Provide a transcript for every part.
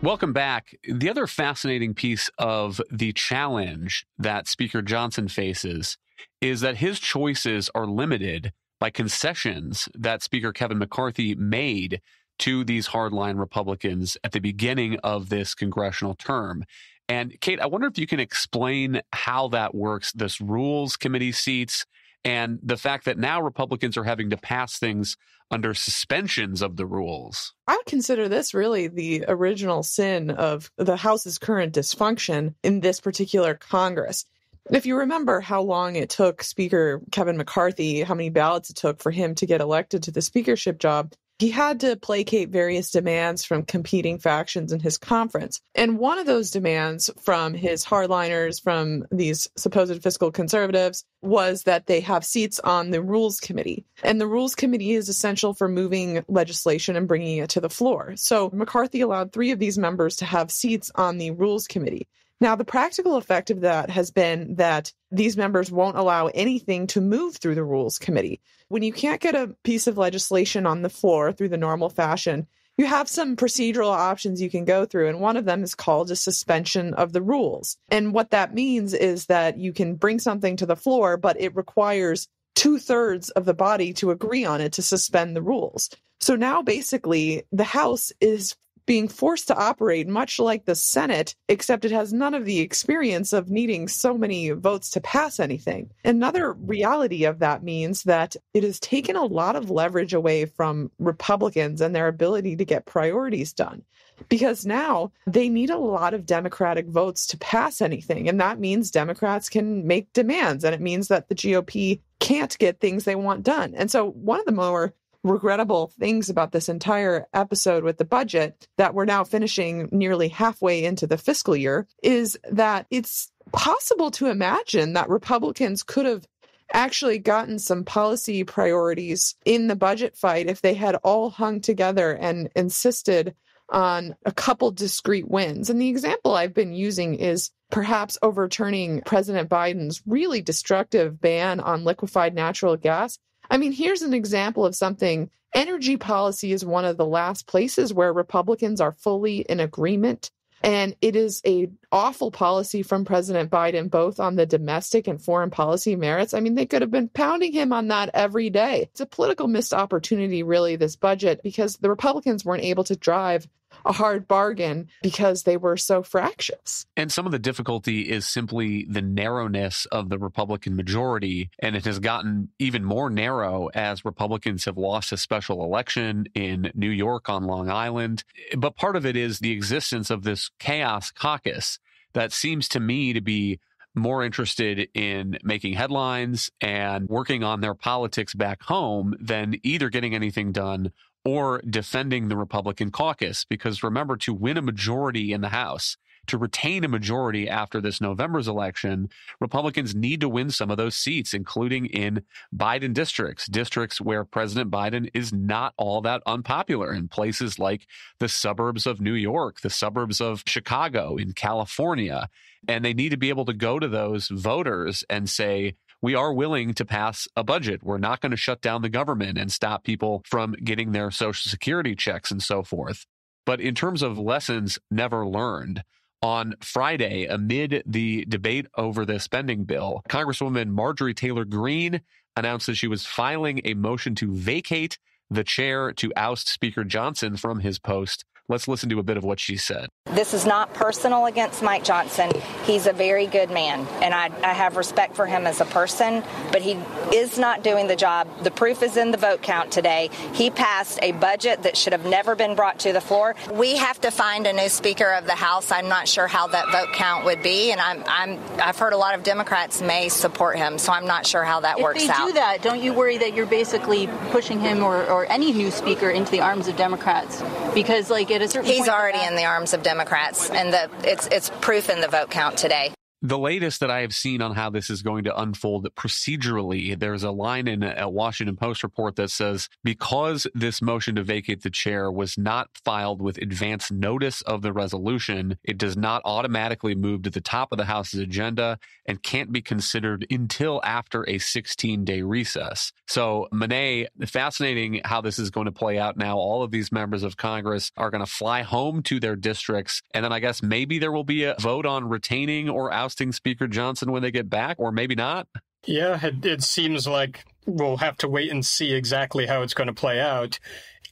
Welcome back. The other fascinating piece of the challenge that Speaker Johnson faces is that his choices are limited by concessions that Speaker Kevin McCarthy made to these hardline Republicans at the beginning of this congressional term. And Kate, I wonder if you can explain how that works, this Rules Committee seats, and the fact that now Republicans are having to pass things under suspensions of the rules. I would consider this really the original sin of the House's current dysfunction in this particular Congress. If you remember how long it took Speaker Kevin McCarthy, how many ballots it took for him to get elected to the speakership job, he had to placate various demands from competing factions in his conference. And one of those demands from his hardliners, from these supposed fiscal conservatives, was that they have seats on the Rules Committee. And the Rules Committee is essential for moving legislation and bringing it to the floor. So McCarthy allowed 3 of these members to have seats on the Rules Committee. Now, the practical effect of that has been that these members won't allow anything to move through the Rules Committee. When you can't get a piece of legislation on the floor through the normal fashion, you have some procedural options you can go through, and one of them is called a suspension of the rules. And what that means is that you can bring something to the floor, but it requires 2/3 of the body to agree on it to suspend the rules. So now basically the House is being forced to operate much like the Senate, except it has none of the experience of needing so many votes to pass anything. Another reality of that means that it has taken a lot of leverage away from Republicans and their ability to get priorities done, because now they need a lot of Democratic votes to pass anything. And that means Democrats can make demands, and it means that the GOP can't get things they want done. And so one of the more regrettable things about this entire episode with the budget that we're now finishing nearly halfway into the fiscal year is that it's possible to imagine that Republicans could have actually gotten some policy priorities in the budget fight if they had all hung together and insisted on a couple discrete wins. And the example I've been using is perhaps overturning President Biden's really destructive ban on liquefied natural gas. I mean, here's an example of something. Energy policy is one of the last places where Republicans are fully in agreement. And it is an awful policy from President Biden, both on the domestic and foreign policy merits. I mean, they could have been pounding him on that every day. It's a political missed opportunity, really, this budget, because the Republicans weren't able to drive a hard bargain because they were so fractious. And some of the difficulty is simply the narrowness of the Republican majority, and it has gotten even more narrow as Republicans have lost a special election in New York on Long Island. But part of it is the existence of this chaos caucus that seems to me to be more interested in making headlines and working on their politics back home than either getting anything done or defending the Republican caucus. Because remember, to win a majority in the House, to retain a majority after this November's election, Republicans need to win some of those seats, including in Biden districts where President Biden is not all that unpopular, in places like the suburbs of New York, the suburbs of Chicago, in California. And they need to be able to go to those voters and say, we are willing to pass a budget. We're not going to shut down the government and stop people from getting their Social Security checks and so forth. But in terms of lessons never learned, on Friday, amid the debate over the spending bill, Congresswoman Marjorie Taylor Greene announced that she was filing a motion to vacate the chair to oust Speaker Johnson from his post. Let's listen to a bit of what she said. This is not personal against Mike Johnson. He's a very good man, and I have respect for him as a person, but he is not doing the job. The proof is in the vote count today. He passed a budget that should have never been brought to the floor. We have to find a new Speaker of the House. I'm not sure how that vote count would be, and I've heard a lot of Democrats may support him, so I'm not sure how that works out. If they do that, don't you worry that you're basically pushing him or any new Speaker into the arms of Democrats? Because, like, at a certain point, he's already in the arms of Democrats, and it's proof in the vote count today. The latest that I have seen on how this is going to unfold procedurally, there's a line in a Washington Post report that says, because this motion to vacate the chair was not filed with advance notice of the resolution, it does not automatically move to the top of the House's agenda and can't be considered until after a 16-day recess. So, Monet, fascinating how this is going to play out now. All of these members of Congress are going to fly home to their districts, and then I guess maybe there will be a vote on retaining or ousting Speaker Johnson when they get back, or maybe not. Yeah, it seems like we'll have to wait and see exactly how it's going to play out.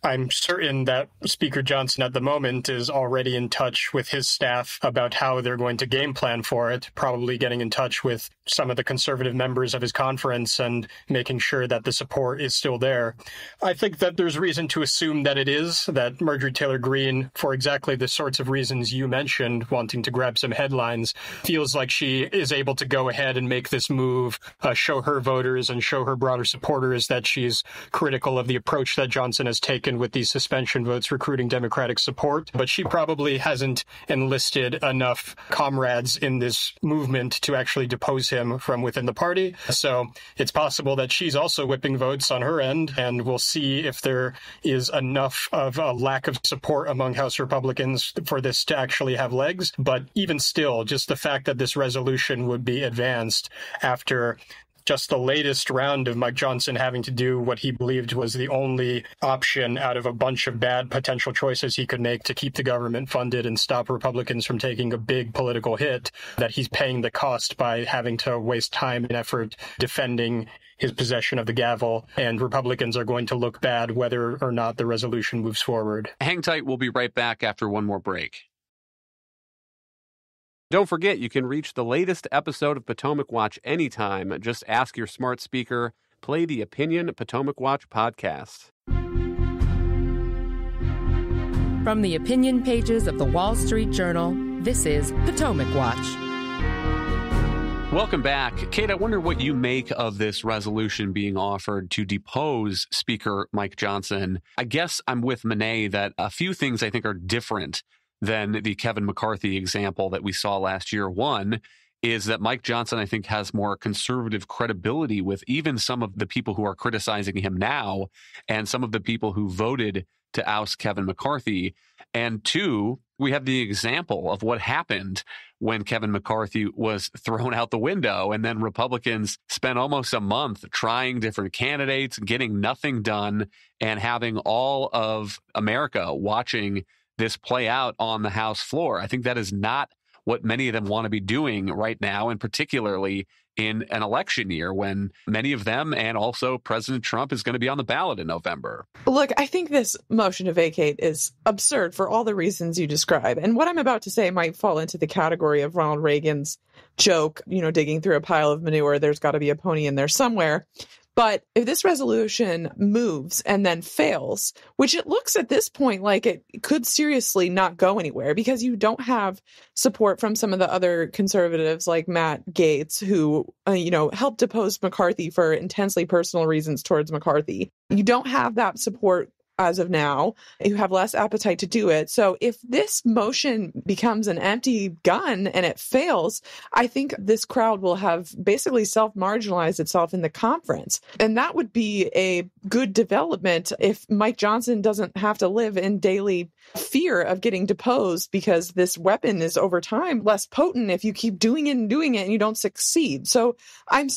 I'm certain that Speaker Johnson at the moment is already in touch with his staff about how they're going to game plan for it, probably getting in touch with some of the conservative members of his conference and making sure that the support is still there. I think that there's reason to assume that it is, that Marjorie Taylor Greene, for exactly the sorts of reasons you mentioned, wanting to grab some headlines, feels like she is able to go ahead and make this move, show her voters and show her broader supporters that she's critical of the approach that Johnson has taken with these suspension votes recruiting Democratic support, but she probably hasn't enlisted enough comrades in this movement to actually depose him from within the party. So it's possible that she's also whipping votes on her end, and we'll see if there is enough of a lack of support among House Republicans for this to actually have legs. But even still, just the fact that this resolution would be advanced after just the latest round of Mike Johnson having to do what he believed was the only option out of a bunch of bad potential choices he could make to keep the government funded and stop Republicans from taking a big political hit, that he's paying the cost by having to waste time and effort defending his possession of the gavel, and Republicans are going to look bad whether or not the resolution moves forward. Hang tight. We'll be right back after one more break. Don't forget, you can reach the latest episode of Potomac Watch anytime. Just ask your smart speaker, play the Opinion Potomac Watch podcast. From the opinion pages of the Wall Street Journal, this is Potomac Watch. Welcome back. Kate, I wonder what you make of this resolution being offered to depose Speaker Mike Johnson. I guess I'm with Monet that a few things I think are different than the Kevin McCarthy example that we saw last year. One is that Mike Johnson, I think, has more conservative credibility with even some of the people who are criticizing him now and some of the people who voted to oust Kevin McCarthy. And two, we have the example of what happened when Kevin McCarthy was thrown out the window, and then Republicans spent almost a month trying different candidates, getting nothing done, and having all of America watching this play out on the House floor. I think that is not what many of them want to be doing right now, and particularly in an election year when many of them and also President Trump is going to be on the ballot in November. Look, I think this motion to vacate is absurd for all the reasons you describe. And what I'm about to say might fall into the category of Ronald Reagan's joke, digging through a pile of manure, there's got to be a pony in there somewhere. But if this resolution moves and then fails, which it looks at this point like it could seriously not go anywhere because you don't have support from some of the other conservatives like Matt Gaetz, who, helped depose McCarthy for intensely personal reasons towards McCarthy. You don't have that support as of now. You have less appetite to do it. So if this motion becomes an empty gun and it fails, I think this crowd will have basically self-marginalized itself in the conference. And that would be a good development if Mike Johnson doesn't have to live in daily fear of getting deposed because this weapon is over time less potent if you keep doing it and you don't succeed. So I'm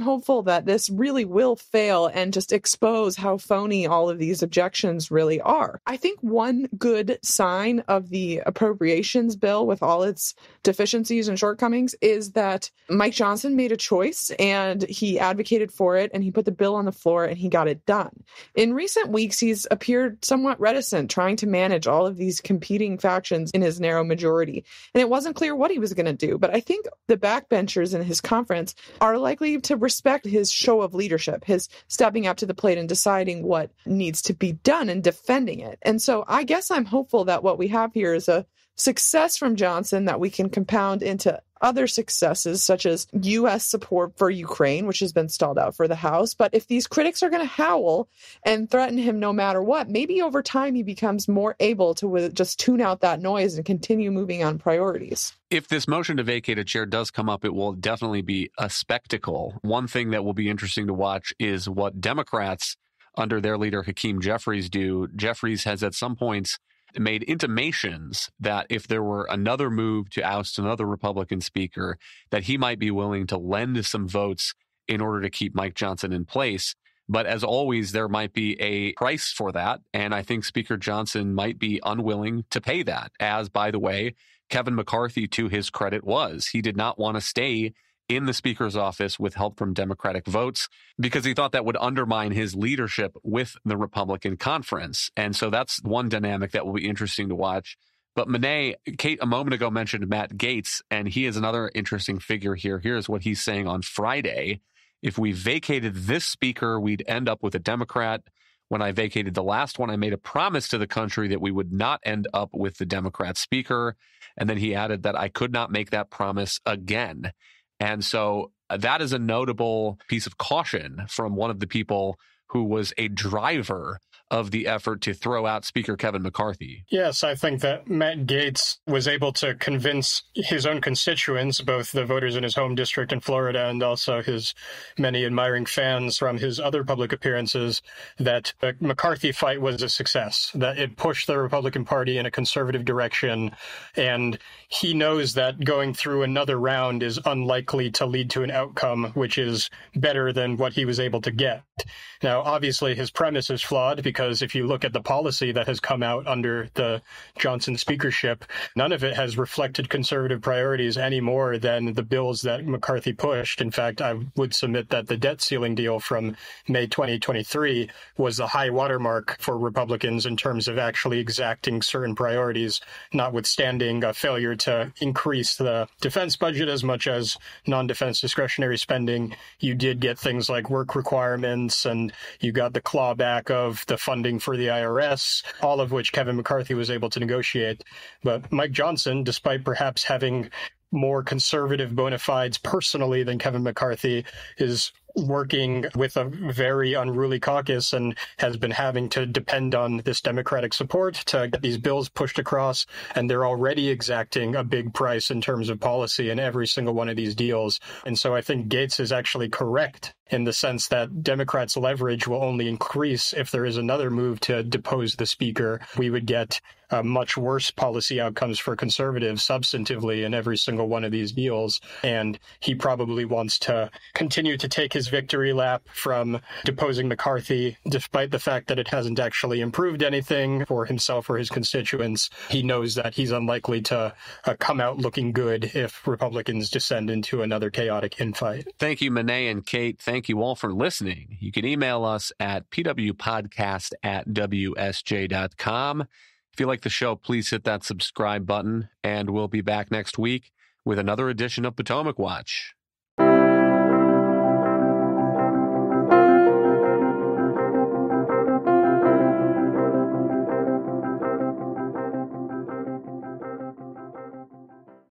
hopeful that this really will fail and just expose how phony all of these objections really are. I think one good sign of the appropriations bill with all its deficiencies and shortcomings is that Mike Johnson made a choice and he advocated for it and he put the bill on the floor and he got it done. In recent weeks, he's appeared somewhat reticent, trying to manage all of these competing factions in his narrow majority. And it wasn't clear what he was going to do. But I think the backbenchers in his conference are likely to respect his show of leadership, his stepping up to the plate and deciding what needs to be done in defending it. And so I guess I'm hopeful that what we have here is a success from Johnson that we can compound into other successes, such as U.S. support for Ukraine, which has been stalled out for the House. But if these critics are going to howl and threaten him no matter what, maybe over time he becomes more able to just tune out that noise and continue moving on priorities. If this motion to vacate a chair does come up, it will definitely be a spectacle. One thing that will be interesting to watch is what Democrats under their leader Hakeem Jeffries do. Jeffries has at some points made intimations that if there were another move to oust another Republican speaker, that he might be willing to lend some votes in order to keep Mike Johnson in place. But as always, there might be a price for that. And I think Speaker Johnson might be unwilling to pay that, as, by the way, Kevin McCarthy, to his credit, was. He did not want to stay in the Speaker's office with help from Democratic votes because he thought that would undermine his leadership with the Republican conference. And so that's one dynamic that will be interesting to watch. But Monet, Kate a moment ago mentioned Matt Gaetz, and he is another interesting figure here. Here's what he's saying on Friday. If we vacated this speaker, we'd end up with a Democrat. When I vacated the last one, I made a promise to the country that we would not end up with the Democrat speaker. And then he added that I could not make that promise again. And so that is a notable piece of caution from one of the people who was a driver of the effort to throw out Speaker Kevin McCarthy. Yes, I think that Matt Gaetz was able to convince his own constituents, both the voters in his home district in Florida and also his many admiring fans from his other public appearances, that the McCarthy fight was a success, that it pushed the Republican Party in a conservative direction. And he knows that going through another round is unlikely to lead to an outcome which is better than what he was able to get. Now, obviously, his premise is flawed because if you look at the policy that has come out under the Johnson speakership, none of it has reflected conservative priorities any more than the bills that McCarthy pushed. In fact, I would submit that the debt ceiling deal from May 2023 was the high watermark for Republicans in terms of actually exacting certain priorities, notwithstanding a failure to increase the defense budget as much as non-defense discretionary spending. You did get things like work requirements, and you got the clawback of the funding for the IRS, all of which Kevin McCarthy was able to negotiate. But Mike Johnson, despite perhaps having more conservative bona fides personally than Kevin McCarthy, is working with a very unruly caucus and has been having to depend on this Democratic support to get these bills pushed across. And they're already exacting a big price in terms of policy in every single one of these deals. And so I think Gaetz is actually correct in the sense that Democrats' leverage will only increase if there is another move to depose the speaker. We would get much worse policy outcomes for conservatives substantively in every single one of these deals. And he probably wants to continue to take his victory lap from deposing McCarthy, despite the fact that it hasn't actually improved anything for himself or his constituents. He knows that he's unlikely to come out looking good if Republicans descend into another chaotic infight. Thank you, Monet and Kate. Thank you all for listening. You can email us at pwpodcast@wsj.com. If you like the show, please hit that subscribe button, and we'll be back next week with another edition of Potomac Watch.